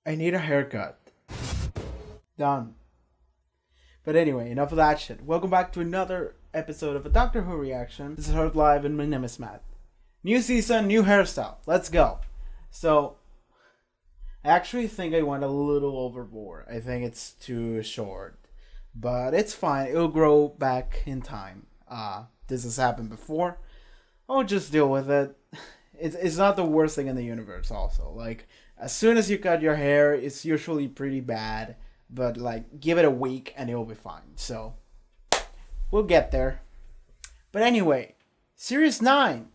I need a haircut. Done. But anyway, enough of that shit. Welcome back to another episode of a Doctor Who reaction. This is Haarute Live and my name is Matt. New season, new hairstyle. Let's go. So, I actually think I went a little overboard. I think it's too short. But it's fine. It'll grow back in time. This has happened before. I'll just deal with it. It's not the worst thing in the universe also. Like, as soon as you cut your hair, it's usually pretty bad. But, like, give it a week and it'll be fine. So, we'll get there. But anyway, Series 9.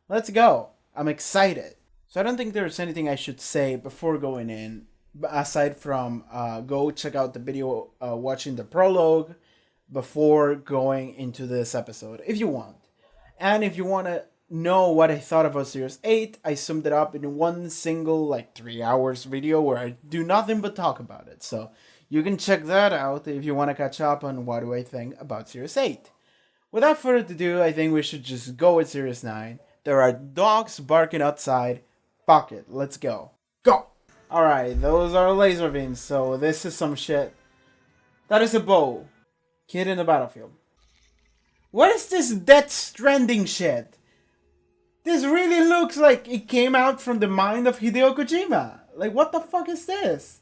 Let's go. I'm excited. So I don't think there's anything I should say before going in. Aside from go check out the video watching the prologue before going into this episode. If you want. And if you want to know what I thought about Series 8, I summed it up in one single, like, 3 hours video where I do nothing but talk about it. So you can check that out if you want to catch up on what do I think about Series 8. Without further ado, I think we should just go with Series 9. There are dogs barking outside. Fuck it, let's go. Go! Alright, those are laser beams, so this is some shit. That is a bow. Kid in the battlefield. What is this Death Stranding shit? This really looks like it came out from the mind of Hideo Kojima. Like, what the fuck is this?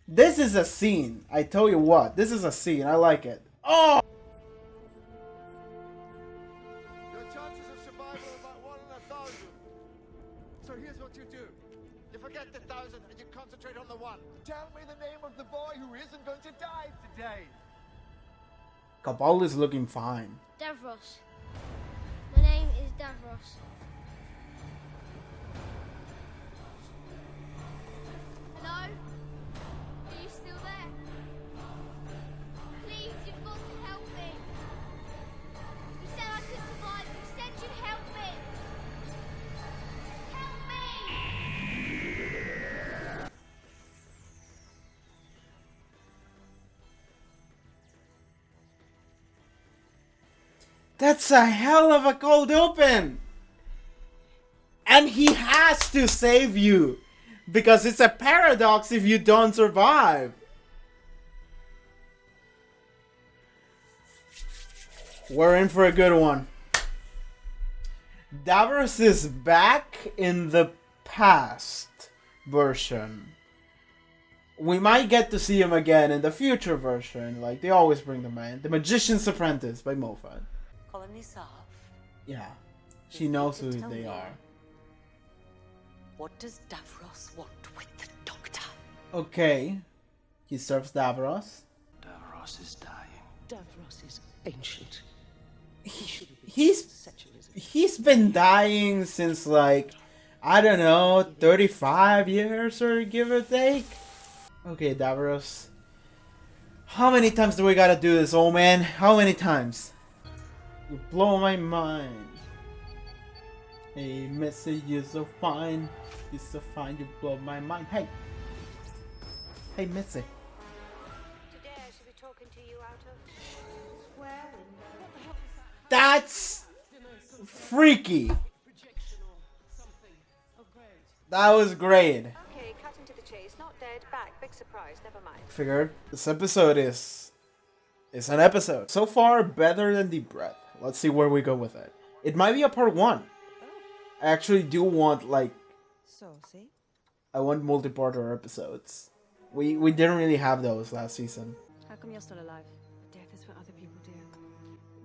This is a scene. I tell you what, this is a scene. I like it. Oh! Your chances of survival are about 1 in 1,000. So here's what you do. You forget the 1,000 and you concentrate on the 1. Tell me the name of the boy who isn't going to die today. Cabal is looking fine. Davros. My name is Davros. Hello? Are you still there? Please, you've got to help me. You said I could survive. You said you'd help me. Help me! That's a hell of a cold open! And he has to save you! Because it's a paradox if you don't survive! We're in for a good one. Davros is back in the past version. We might get to see him again in the future version, like they always bring them in. The Magician's Apprentice by Moffat. Colony Sav. Yeah, she knows who they are. What does Davros want with the Doctor? Okay, he serves Davros. Davros is dying. Davros is ancient. He's been dying since, like, I don't know, 35 years or give or take. Okay, Davros. How many times do we gotta do this, old man? How many times? You blow my mind. Hey, Missy, you're so fine. You're so fine, you blow my mind. Hey! Hey, Missy. Today I should be talking to you out of swearing. What the hell was that? That's freaky. That was great. Okay, cutting to the chase. Not dead. Back. Big surprise. Never mind. Figured this episode is an episode. So far, better than Deep Breath. Let's see where we go with it. It might be a part 1. I actually do want, like, Saucy. I want multi-parter episodes. We didn't really have those last season. How come you're still alive? Death is what other people do.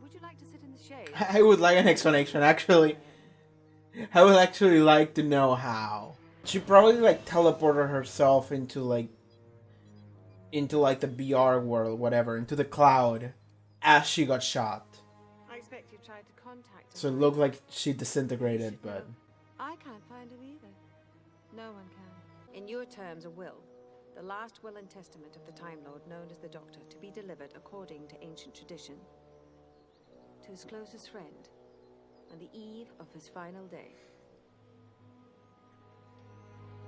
Would you like to sit in the shade? I would like an explanation, actually. I would actually like to know how. She probably, like, teleported herself into the BR world, whatever, into the cloud as she got shot. I expect you tried to contact him. So it looked like she disintegrated, but... I can't find him either. No one can. In your terms, a will. The last will and testament of the Time Lord known as the Doctor, to be delivered according to ancient tradition. To his closest friend, on the eve of his final day.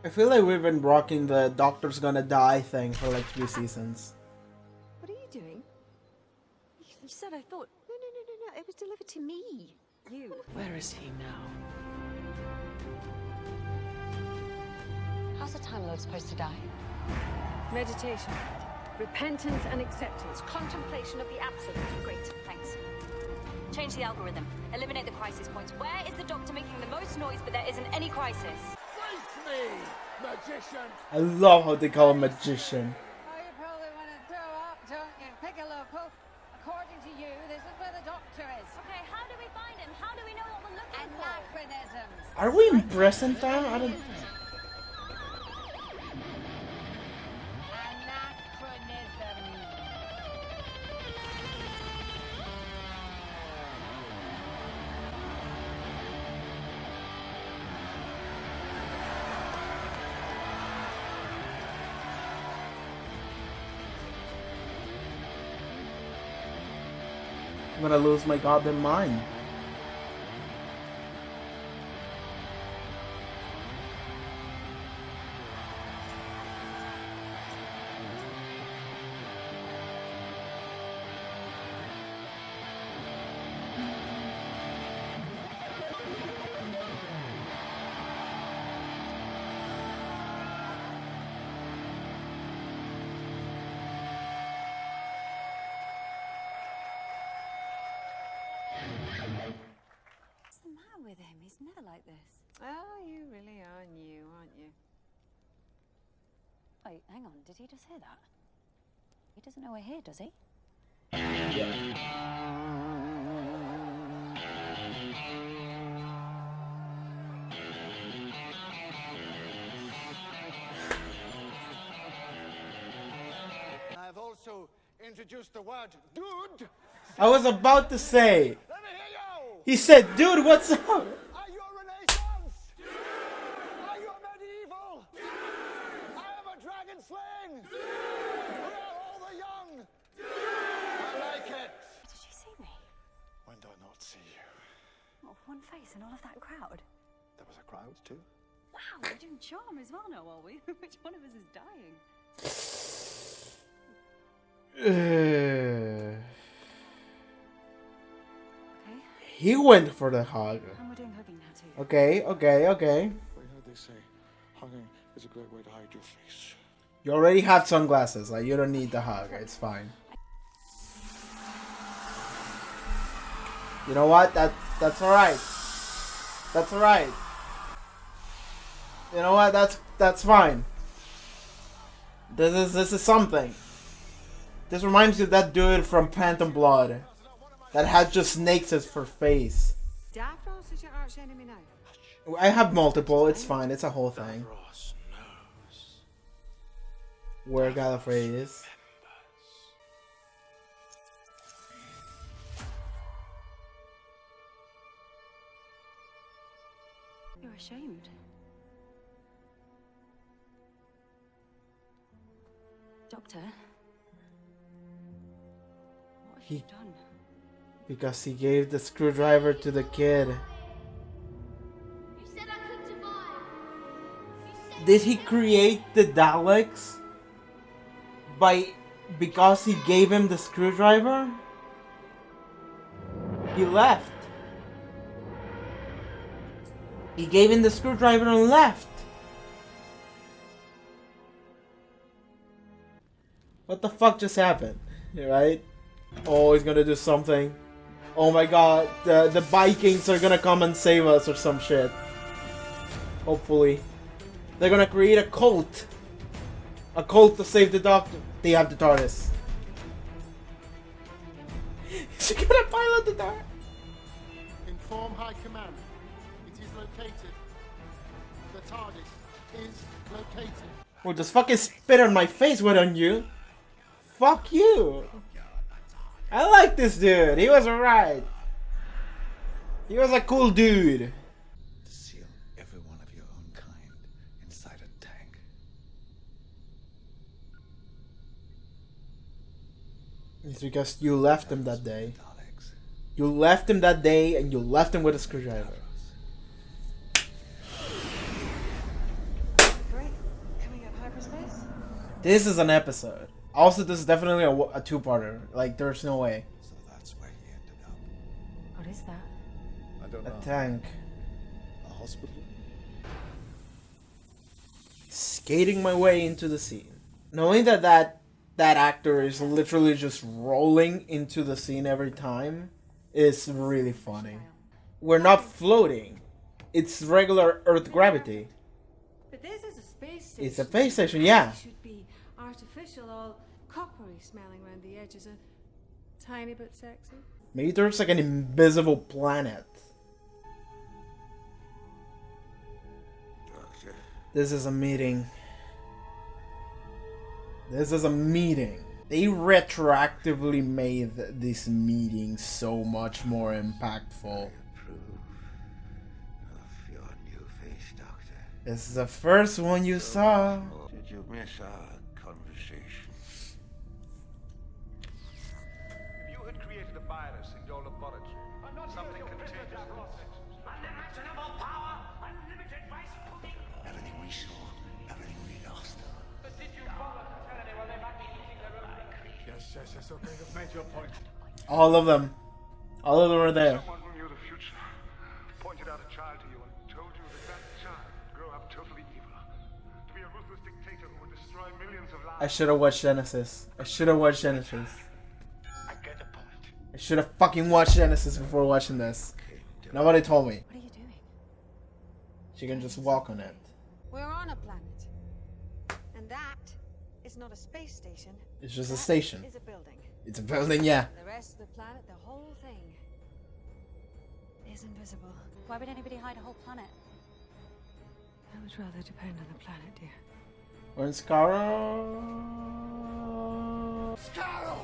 I feel like we've been rocking the Doctor's gonna die thing for like 3 seasons. What are you doing? You said I thought... No. It was delivered to me. You. Where is he now? a Time Lord supposed to die? Meditation. Repentance and acceptance. Contemplation of the absolute. Great, thanks. Change the algorithm. Eliminate the crisis points. Where is the Doctor making the most noise but there isn't any crisis? Face me, magician! I love how they call him magician. Oh, you probably want to throw up, don't you? Pick a local. According to you, this is where the Doctor is. Okay, how do we find him? How do we know what we're looking for? Anachronisms. Are we in present time? I don't. Anachronisms. I'm gonna lose my goddamn mind. What's the matter with him? He's never like this. Oh, you really are new, aren't you? Wait, hang on. Did he just hear that? He doesn't know we're here, does he? I've also introduced the word dude. I was about to say. Let me hear you! He said, "Dude, what's up?" Are you a Renaissance? Are you a medieval? I am a dragon slaying! We are all the young! I like it! Did you see me? When do I not see you? Oh, one face in all of that crowd. There was a crowd too? Wow, we're doing charm as well now, are we? Which one of us is dying? Okay. He went for the hug. And we're doing hugging now too. Okay. We heard they say hugging is a great way to hide your face. You already have sunglasses. Like, you don't need the hug. It's fine. You know what? That's alright. That's alright. You know what? That's fine. This is something. This reminds me of that dude from Phantom Blood that had just snakes as for face. Davros is your arch enemy now. I have multiple. It's fine. It's a whole thing. Ross knows. Where Gallifrey is. You're ashamed. Doctor? What have you done? Because he gave the screwdriver to the kid. You said I could survive. You said Did he create the Daleks because he gave him the screwdriver? He left. He gave him the screwdriver and left. What the fuck just happened? Right? Oh, he's gonna do something. Oh my god, the Vikings are gonna come and save us or some shit. Hopefully. They're gonna create a cult. A cult to save the Doctor. They have the TARDIS. Is he gonna pilot the TARDIS? Inform High Command. It is located. The TARDIS is located. Well, just fucking spit on my face, why don't you? Fuck you. I like this dude. He was alright. He was a cool dude. Seal every one of your own kind inside a tank. It's because you left him that day. Daleks. You left him that day and you left him with a screwdriver. Great. Coming up hyperspace? This is an episode. Also, this is definitely a two-parter. Like, there's no way. So that's where he ended up. What is that? I don't A know. tank. A hospital? skating my way into the scene. Knowing that actor is literally just rolling into the scene every time is really funny. We're not floating. It's regular Earth gravity. But this is a space station. It's a space station, yeah. It should be artificial, all coppery smelling around the edges, a tiny bit sexy. Maybe there's like an invisible planet. This is a meeting. This is a meeting. They retroactively made this meeting so much more impactful. Approve of your new face, Doctor. This is the first one you saw. Did you miss our conversation? If you had created a virus in your laboratory, something contagious, unimaginable power, unlimited vice pudding. Everything we saw, everything we lost. But did you bother to tell anyone they might be eating their own? Yes, okay, you've made your point. All of them. All of them are there. Someone who knew the future pointed out a child to you and told you that child would grow up totally evil. To be a ruthless dictator who would destroy millions of lives. I should have watched Genesis. I should have watched Genesis. I get the point. I should have fucking watched Genesis before watching this. Nobody told me. What are you doing? She can just walk on it. We're on a planet. And that is not a space station. It's just a That station. is a building. It's a building, yeah. The rest of the planet, the whole thing, is invisible. Why would anybody hide a whole planet? I would rather depend on the planet, dear. We're in Skaro. Scarrow!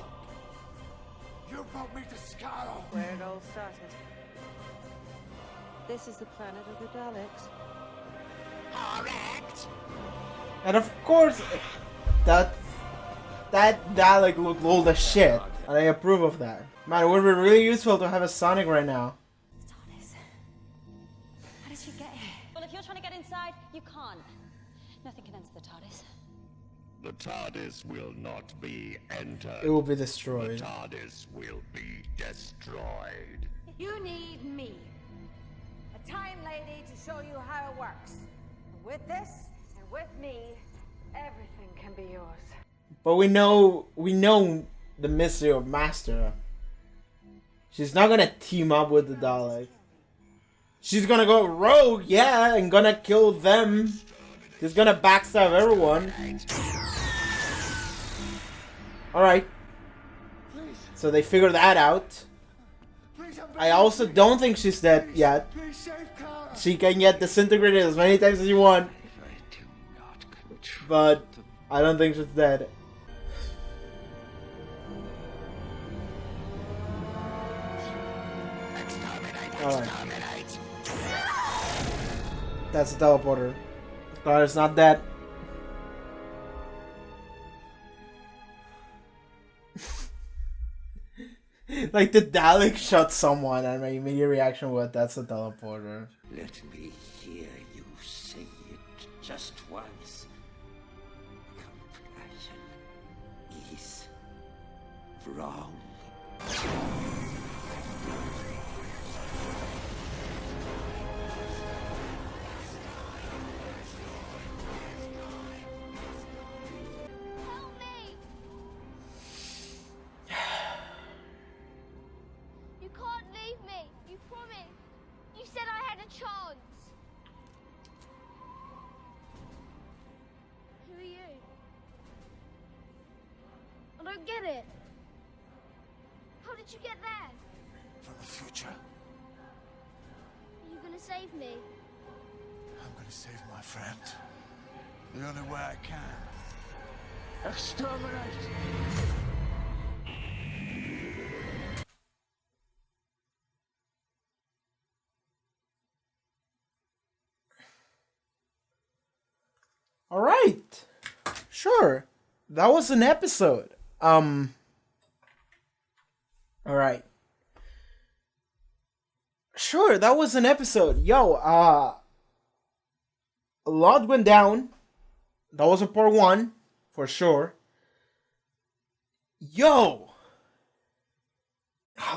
You brought me to Scarrow! Where it all started. This is the planet of the Daleks. Correct! And of course, that Dalek looked old as shit. And I approve of that. Man, it would be really useful to have a Sonic right now. TARDIS. How did she get here? Well, if you're trying to get inside, you can't. Nothing can enter the TARDIS. The TARDIS will not be entered. It will be The destroyed. TARDIS will be destroyed. You need me, a time lady, to show you how it works. With this and with me, everything can be yours. But we know the mystery of Master. She's not gonna team up with the Dalek. She's gonna go rogue, yeah, and gonna kill them. She's gonna backstab everyone. Alright. So they figured that out. I also don't think she's dead yet. Please save Clara! She can get disintegrated as many times as you want. If I do not control But I don't think she's dead. Alright. That's a teleporter. But it's not dead. Like the Dalek shot someone and my immediate reaction was that's a teleporter. Let me hear you say it just once. Compassion is wrong. Help me! You can't leave me. You promised. You said I had a chance. Who are you? I don't get it. How did you get there? From the future, Are you gonna save me? I'm gonna save my friend. The only way I can. Exterminate! Alright. Sure. That was an episode. Alright. Sure, that was an episode. Yo, a lot went down. That was a part one, for sure. Yo!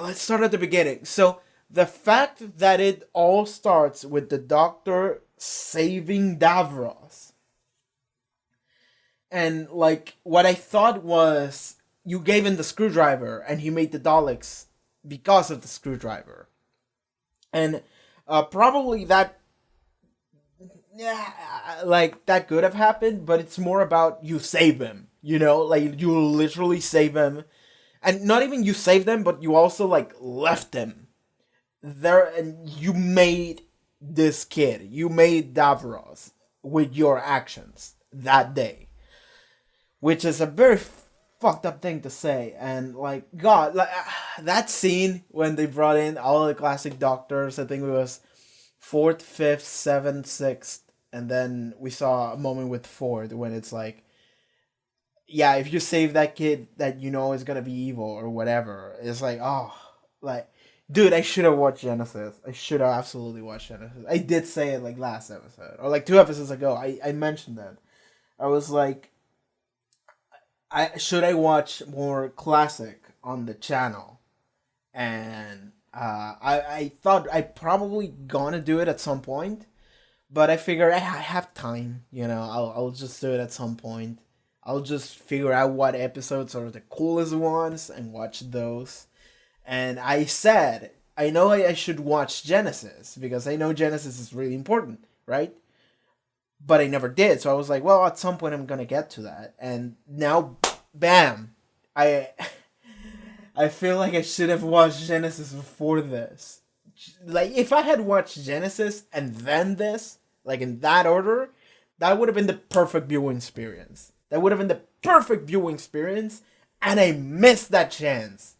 Let's start at the beginning. So, the fact that it all starts with the Doctor saving Davros And like what I thought was you gave him the screwdriver and he made the Daleks because of the screwdriver. And probably that, yeah, like that could have happened, but it's more about you save him, you know, like you literally save him, and not even you saved them, but you also like left them there, and you made this kid, you made Davros with your actions that day, which is a very fucked up thing to say. And like God, like that scene when they brought in all the classic doctors, I think it was 4th, 5th, 7th, 6th, and then we saw a moment with Ford when it's like, yeah, if you save that kid that you know is gonna be evil or whatever, it's like, oh, like, dude, I should have watched Genesis. I should have absolutely watched Genesis. I did say it like last episode or like 2 episodes ago. I mentioned that. I was like, I watch more classic on the channel, and I thought I probably gonna do it at some point, but I figured I have time. You know, I'll just do it at some point. I'll just figure out what episodes are the coolest ones and watch those. And I said I know I should watch Genesis because I know Genesis is really important, right? But I never did, so I was like, well, at some point I'm gonna get to that, and now, bam, I feel like I should have watched Genesis before this. Like, if I had watched Genesis and then this, like in that order, that would have been the perfect viewing experience. That would have been the perfect viewing experience, and I missed that chance.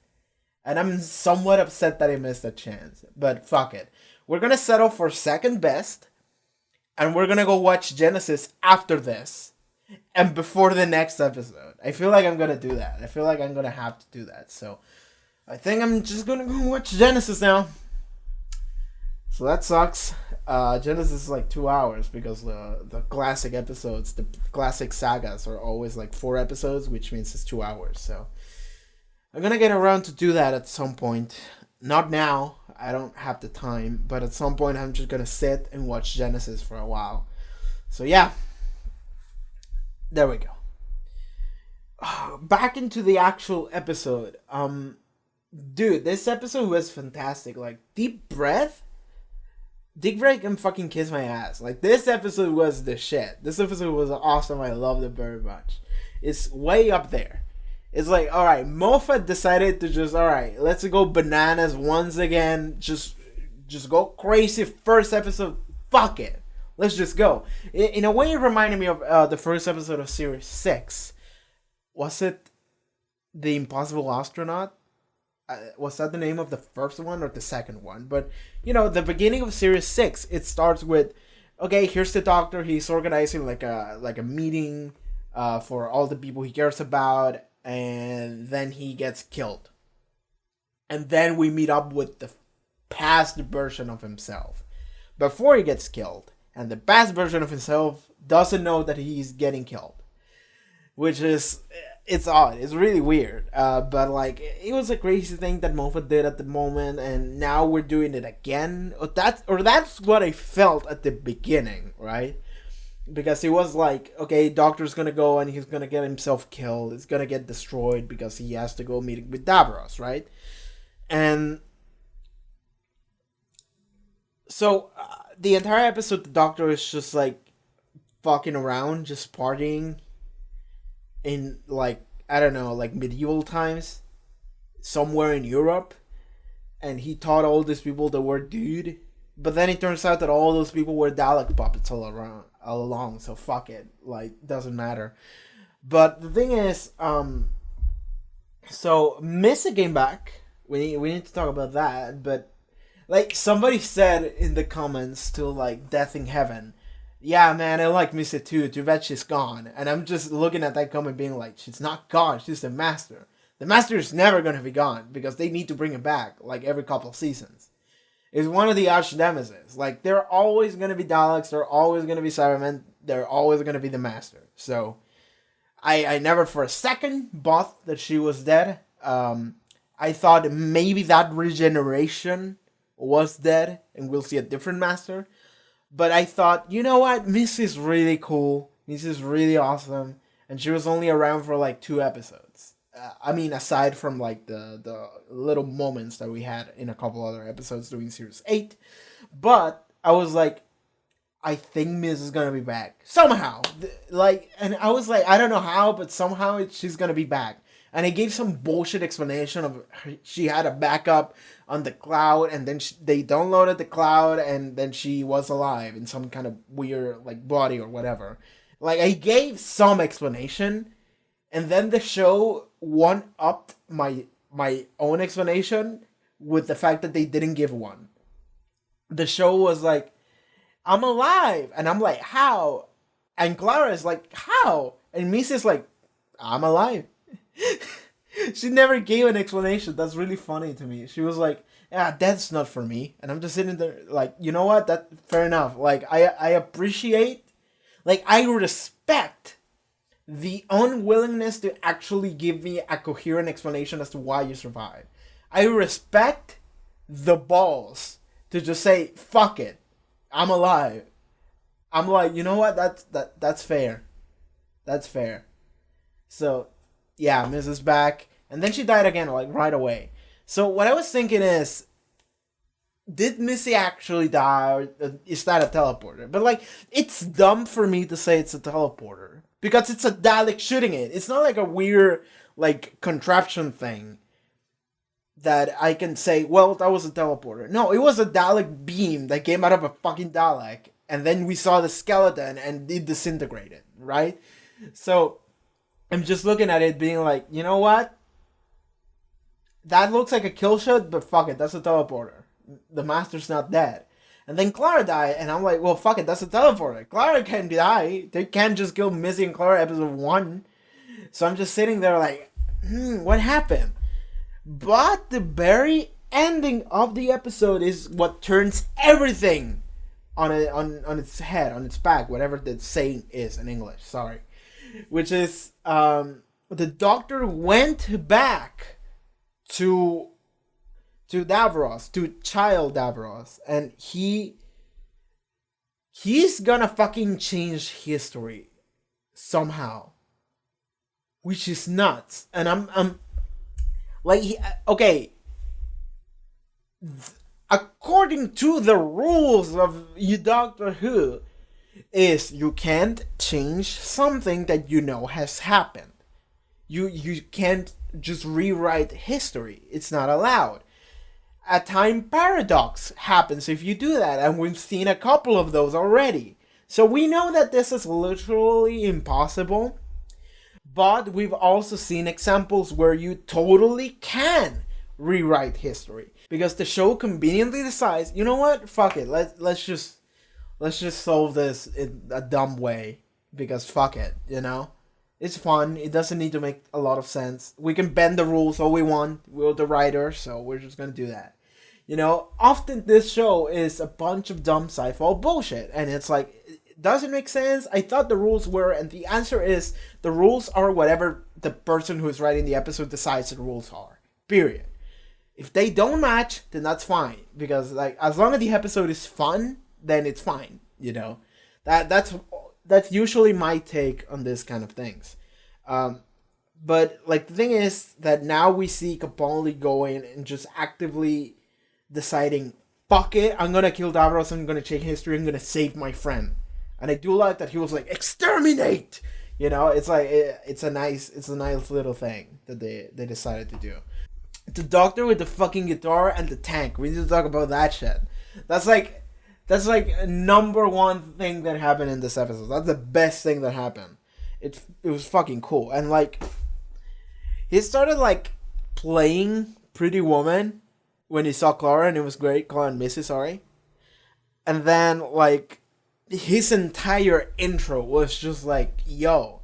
And I'm somewhat upset that I missed that chance, but fuck it. We're gonna settle for second best, and we're gonna go watch Genesis after this and before the next episode. I feel like I'm gonna do that. I feel like I'm gonna have to do that. So I think I'm just gonna go watch Genesis now. So that sucks. Genesis is like 2 hours because the classic episodes, the classic sagas are always like 4 episodes, which means it's 2 hours. So I'm gonna get around to do that at some point. Not now. I don't have the time, but at some point I'm just gonna sit and watch Genesis for a while. So yeah, there we go. Back into the actual episode. Dude, this episode was fantastic. Like, deep breath. Deep breath can fucking kiss my ass. Like, this episode was the shit. This episode was awesome. I loved it very much. It's way up there. It's like, alright, Moffat decided to just, alright, let's go bananas once again. Just go crazy. First episode, fuck it. Let's just go. In a way, it reminded me of the first episode of Series 6. Was it The Impossible Astronaut? Was that the name of the first one or the second one? But, you know, the beginning of Series 6, it starts with, okay, here's the doctor. He's organizing like a meeting for all the people he cares about. And then he gets killed. And then we meet up with the past version of himself before he gets killed. And the past version of himself doesn't know that he's getting killed. Which is, it's odd. It's really weird. But like, it was a crazy thing that Moffat did at the moment. And now we're doing it again. Or that's what I felt at the beginning, right? Because he was like, okay, Doctor's gonna go and he's gonna get himself killed. He's gonna get destroyed because he has to go meet with Davros, right? And so the entire episode, the Doctor is just like fucking around, just partying in like, I don't know, like medieval times, somewhere in Europe. And he taught all these people the word dude. But then it turns out that all those people were Dalek puppets all along, so fuck it, like, doesn't matter. But the thing is, so Missy came back. We need to talk about that. But like somebody said in the comments to like Death in Heaven, yeah, man, I like Missy too. Too bad she's gone. And I'm just looking at that comment, being like, she's not gone. She's the Master. The Master is never gonna be gone because they need to bring him back like every couple of seasons. Is one of the arch nemesis. Like, they're always going to be Daleks, they're always going to be Cybermen, they're always going to be the Master. So, I never for a second bought that she was dead. I thought maybe that regeneration was dead, and we'll see a different Master. But I thought, you know what, Miss is really cool, Miss is really awesome. and she was only around for like 2 episodes. I mean, aside from like the little moments that we had in a couple other episodes during series 8, but I was like, I think Miz is gonna be back somehow. Like, and I was like, I don't know how, but somehow she's gonna be back. And I gave some bullshit explanation of she had a backup on the cloud, and then they downloaded the cloud, and then she was alive in some kind of weird like body or whatever. Like, I gave some explanation, and then the show one-upped my own explanation with the fact that they didn't give one. The show was like, I'm alive. And I'm like, how? And Clara is like, how? And Missy's like, I'm alive. She never gave an explanation. That's really funny to me. She was like, yeah, that's not for me. And I'm just sitting there like, you know what? That fair enough. Like, I appreciate, like, I respect the unwillingness to actually give me a coherent explanation as to why you survived. I respect the balls to just say, fuck it, I'm alive. I'm like, you know what? That's fair. That's fair. So, yeah, Mrs. back. And then she died again, like, right away. So, what I was thinking is, did Missy actually die, or is that a teleporter? But, like, it's dumb for me to say it's a teleporter, because it's a Dalek shooting it. It's not like a weird, like, contraption thing that I can say, well, that was a teleporter. No, it was a Dalek beam that came out of a fucking Dalek, and then we saw the skeleton, and it disintegrated, right? So, I'm just looking at it being like, you know what? That looks like a kill shot, but fuck it, that's a teleporter. The Master's not dead. And then Clara died, and I'm like, well, fuck it, that's a teleporter. Clara can't die. They can't just kill Missy and Clara episode 1. So I'm just sitting there like, what happened? But the very ending of the episode is what turns everything on its head, on its back, whatever the saying is in English, sorry. Which is, the Doctor went back to Davros, to Child Davros, and he's gonna fucking change history somehow, which is nuts. And I'm like, okay, according to the rules of Doctor Who, is you can't change something that you know has happened. You can't just rewrite history. It's not allowed. A time paradox happens if you do that, and we've seen a couple of those already. So we know that this is literally impossible, but we've also seen examples where you totally can rewrite history, because the show conveniently decides, you know what, fuck it, let's just solve this in a dumb way, because fuck it, you know? It's fun. It doesn't need to make a lot of sense. We can bend the rules all we want. We're the writers, so we're just gonna do that. You know, often this show is a bunch of dumb sci-fi bullshit, and it's like, does it make sense? I thought the rules were, and the answer is, the rules are whatever the person who's writing the episode decides the rules are. Period. If they don't match, then that's fine, because like, as long as the episode is fun, then it's fine. You know, that's usually my take on this kind of things. But like, the thing is that now we see Capaldi going and just actively deciding, fuck it, I'm gonna kill Davros, I'm gonna change history, I'm gonna save my friend. And I do like that he was like, exterminate! You know, it's like, it's a nice little thing that they decided to do. The Doctor with the fucking guitar and the tank, we need to talk about that shit. That's like number one thing that happened in this episode. That's the best thing that happened. It was fucking cool. And like, he started like playing Pretty Woman when he saw Clara, and it was great. Clara and Missy, sorry. And then like, his entire intro was just like, yo.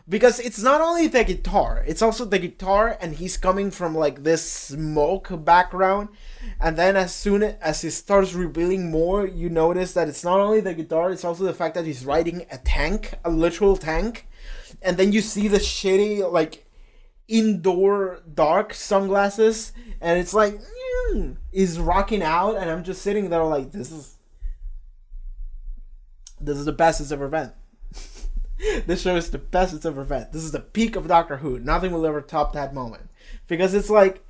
Because it's not only the guitar, it's also the guitar, and he's coming from like this smoke background. And then as soon as he starts revealing more, you notice that it's not only the guitar, it's also the fact that he's riding a tank, a literal tank. And then you see the shitty, like, indoor dark sunglasses, and it's like, he's rocking out, and I'm just sitting there like, this is the best it's ever been. This show is the best it's ever been. This is the peak of Doctor Who. Nothing will ever top that moment. Because it's like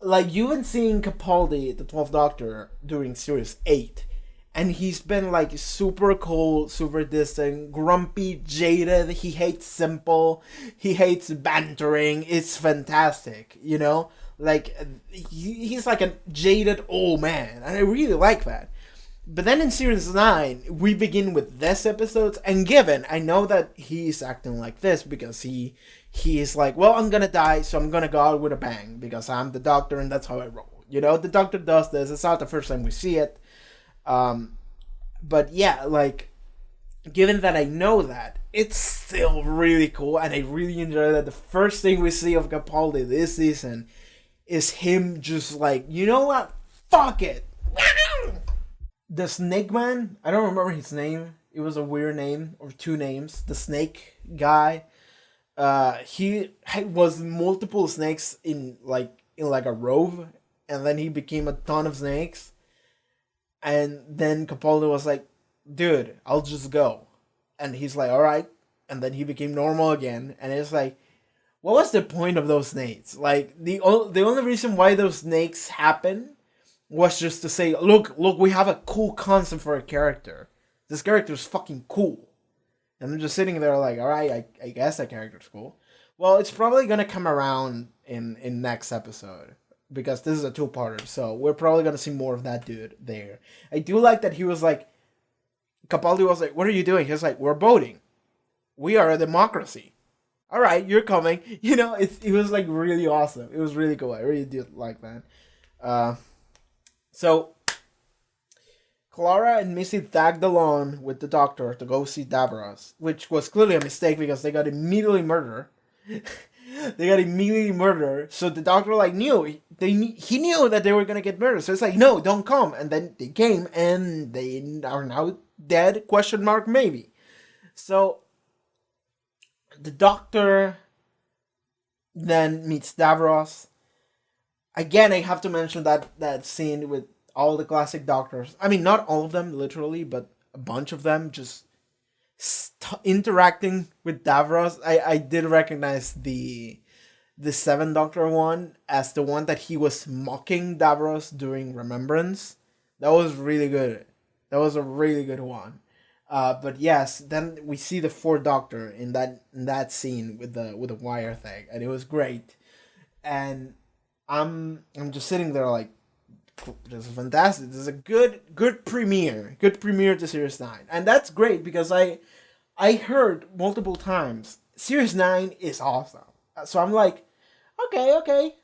you've been seeing Capaldi, the 12th Doctor, during Series 8. And he's been like super cold, super distant, grumpy, jaded. He hates simple. He hates bantering. It's fantastic, you know? Like, he's like a jaded old man. And I really like that. But then in Series 9, we begin with this episode. And given, I know that he's acting like this because he's like, well, I'm gonna die, so I'm gonna go out with a bang. Because I'm the Doctor and that's how I roll. You know, the Doctor does this. It's not the first time we see it. But yeah, like, given that I know that, it's still really cool, and I really enjoy that the first thing we see of Capaldi this season is him just like, you know what? Fuck it! The Snake Man, I don't remember his name. It was a weird name, or two names. The Snake guy. He was multiple snakes in a row, and then he became a ton of snakes. And then Capaldi was like, dude, I'll just go. And he's like, alright. And then he became normal again. And it's like, what was the point of those snakes? Like, the only reason why those snakes happen was just to say, look, we have a cool concept for a character. This character's fucking cool. And I'm just sitting there like, alright, I guess that character's cool. Well, it's probably gonna come around in next episode. Because this is a two-parter, so we're probably going to see more of that dude there. I do like that he was like, Capaldi was like, what are you doing? He was like, we're voting. We are a democracy. All right, you're coming. You know, it was like really awesome. It was really cool. I really did like that. So, Clara and Missy tagged along with the Doctor to go see Davros, which was clearly a mistake because they got immediately murdered. So the Doctor knew he knew that they were gonna get murdered. So it's like, no, don't come. And then they came, and they are now dead? ? Maybe. So the Doctor then meets Davros. Again, I have to mention that scene with all the classic Doctors. I mean, not all of them literally, but a bunch of them just interacting with Davros. I did recognize the 7th Doctor one as the one that he was mocking Davros during Remembrance. That was really good. That was a really good one. But yes, then we see the 4th Doctor in that scene with the wire thing, and it was great. And I'm just sitting there like, this is fantastic. This is a good premiere to Series 9. And that's great because I heard multiple times Series 9 is awesome. So I'm like, okay.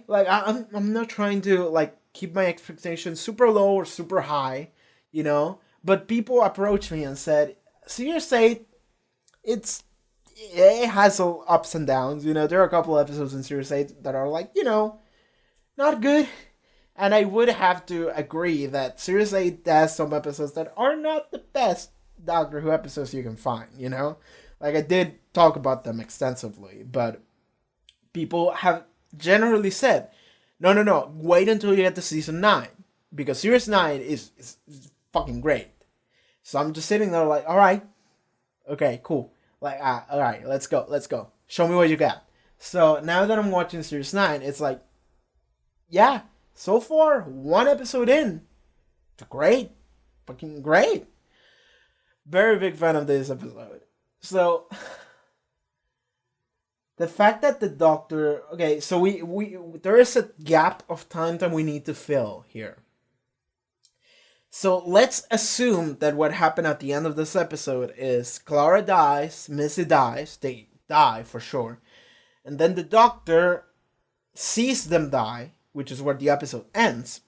Like, I'm not trying to like keep my expectations super low or super high, you know. But people approached me and said, Series 8, it has ups and downs, you know. There are a couple episodes in Series 8 that are like, you know, not good. And I would have to agree that Series 8 has some episodes that are not the best Doctor Who episodes you can find, you know? Like, I did talk about them extensively, but people have generally said, no, wait until you get to Season 9, because Series 9 is fucking great. So I'm just sitting there like, alright, okay, cool. Like, alright, let's go. Show me what you got. So now that I'm watching Series 9, it's like, yeah, so far, one episode in, it's great. Fucking great. Very big fan of this episode. So, the fact that the Doctor... Okay, so we there is a gap of time that we need to fill here. So, let's assume that what happened at the end of this episode is Clara dies, Missy dies, they die for sure. And then the Doctor sees them die, which is where the episode ends.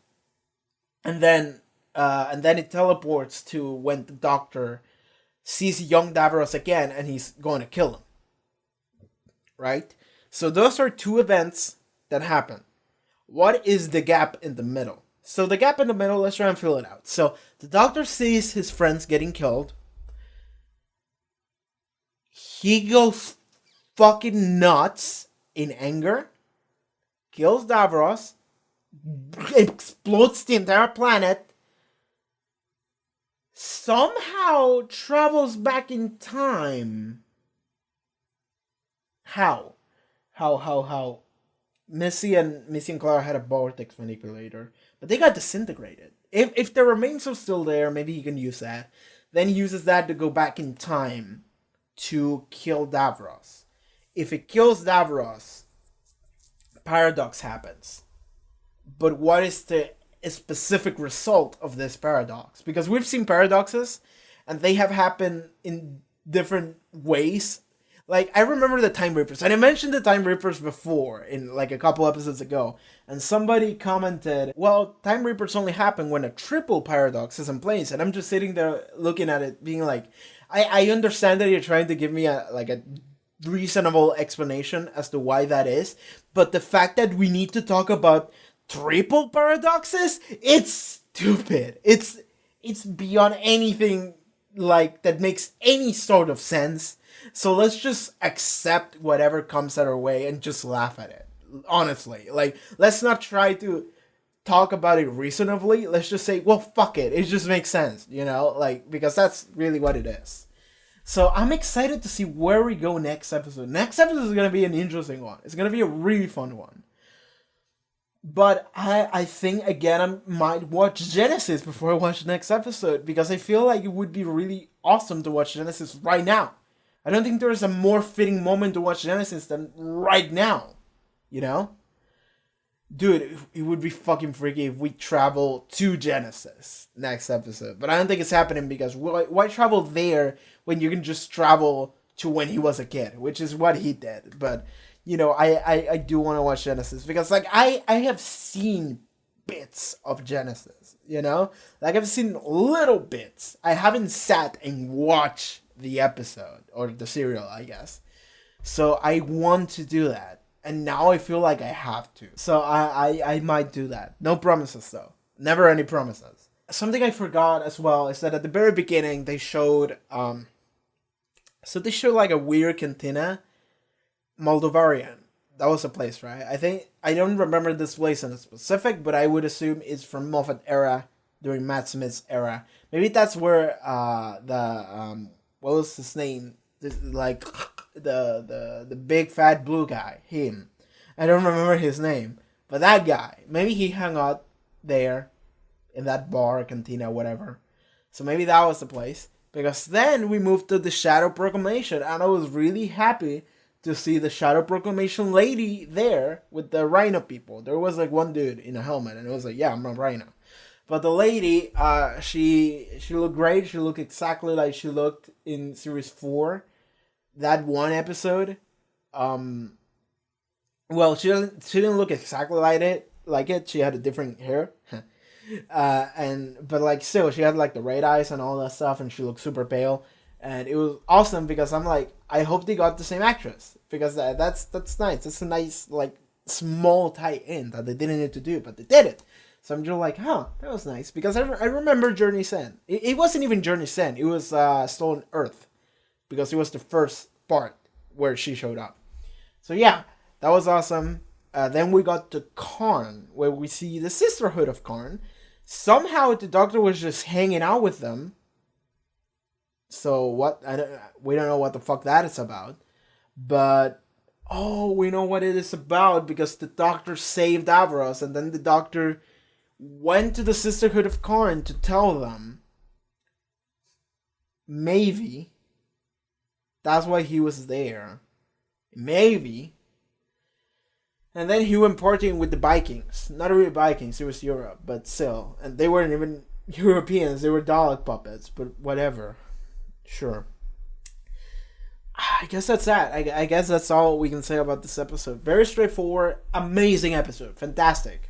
And then it teleports to when the Doctor sees young Davros again and he's going to kill him. Right? So those are two events that happen. What is the gap in the middle? So the gap in the middle, let's try and fill it out. So the Doctor sees his friends getting killed. He goes fucking nuts in anger. Kills Davros. Explodes the entire planet. somehow travels back in time. How? How? Missy and Clara had a vortex manipulator, but they got disintegrated. If the remains are still there, maybe he can use that. Then he uses that to go back in time to kill Davros. If it kills Davros, paradox happens. But what is the specific result of this paradox? Because we've seen paradoxes, and they have happened in different ways. Like, I remember the Time Reapers, and I mentioned the Time Reapers before, in like a couple episodes ago, and somebody commented, well, Time Reapers only happen when a triple paradox is in place, and I'm just sitting there looking at it, being like, I understand that you're trying to give me a reasonable explanation as to why that is, but the fact that we need to talk about triple paradoxes, it's stupid. It's beyond anything like that makes any sort of sense. So let's just accept whatever comes at our way and just laugh at it. Honestly, like, let's not try to talk about it reasonably. Let's just say, well, fuck it. It just makes sense, you know, like, because that's really what it is. So I'm excited to see where we go next episode. Next episode is going to be an interesting one. It's going to be a really fun one. But I think, again, I might watch Genesis before I watch the next episode, because I feel like it would be really awesome to watch Genesis right now. I don't think there's a more fitting moment to watch Genesis than right now, you know? Dude, it would be fucking freaky if we travel to Genesis next episode. But I don't think it's happening, because why travel there when you can just travel to when he was a kid, which is what he did. But, you know, I do want to watch Genesis, because, like, I have seen bits of Genesis, you know? Like, I've seen little bits. I haven't sat and watched the episode, or the serial, I guess. So I want to do that, and now I feel like I have to. So I might do that. No promises, though. Never any promises. Something I forgot as well is that at the very beginning they showed like a weird cantina, Moldovarian. That was a place, right? I don't remember this place in specific, but I would assume it's from Moffat era, during Matt Smith's era. Maybe that's where what was his name? Like the big fat blue guy, him. I don't remember his name, but that guy. Maybe he hung out there in that bar, cantina, whatever. So maybe that was the place. Because then we moved to the Shadow Proclamation, and I was really happy to see the Shadow Proclamation lady there with the Rhino people. There was like one dude in a helmet, and it was like, yeah, I'm a Rhino. But the lady, she looked great. She looked exactly like she looked in Series 4. That one episode. Well, she didn't look exactly like it. She had a different hair. But like still, she had like the red eyes and all that stuff, and she looked super pale. And it was awesome, because I'm like, I hope they got the same actress, because that's nice. That's a nice, like, small tie-in that they didn't need to do, but they did it. So I'm just like, huh, that was nice. Because I remember Journey's End. It wasn't even Journey's End. It was Stolen Earth. Because it was the first part where she showed up. So yeah, that was awesome. Then we got to Karn, where we see the Sisterhood of Karn. Somehow the Doctor was just hanging out with them. So we don't know what the fuck that is about. But, we know what it is about, because the Doctor saved Davros, and then the Doctor went to the Sisterhood of Karn to tell them. Maybe that's why he was there. Maybe. And then he went partying with the Vikings. Not really Vikings, it was Europe, but still. And they weren't even Europeans, they were Dalek puppets, but whatever. Sure. I guess that's that. I guess that's all we can say about this episode. Very straightforward, amazing episode. Fantastic.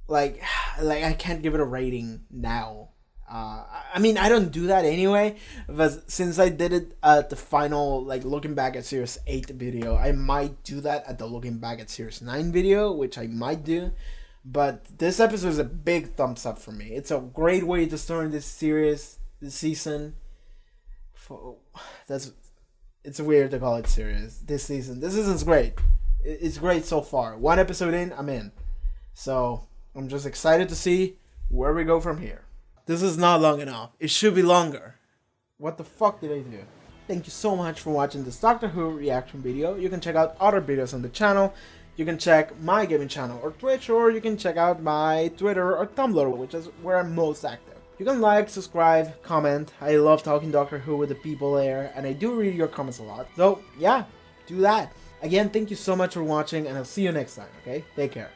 Like I can't give it a rating now. I mean, I don't do that anyway, but since I did it at the final, like, looking back at Series 8 video, I might do that at the looking back at Series 9 video, which I might do. But this episode is a big thumbs up for me. It's a great way to start this series, this season. It's weird to call it series. This season's great. It's great so far. One episode in, I'm in. So I'm just excited to see where we go from here. This is not long enough. It should be longer. What the fuck did I do? Thank you so much for watching this Doctor Who reaction video. You can check out other videos on the channel. You can check my gaming channel or Twitch, or you can check out my Twitter or Tumblr, which is where I'm most active. You can like, subscribe, comment. I love talking Doctor Who with the people there, and I do read your comments a lot. So, yeah, do that. Again, thank you so much for watching, and I'll see you next time, okay? Take care.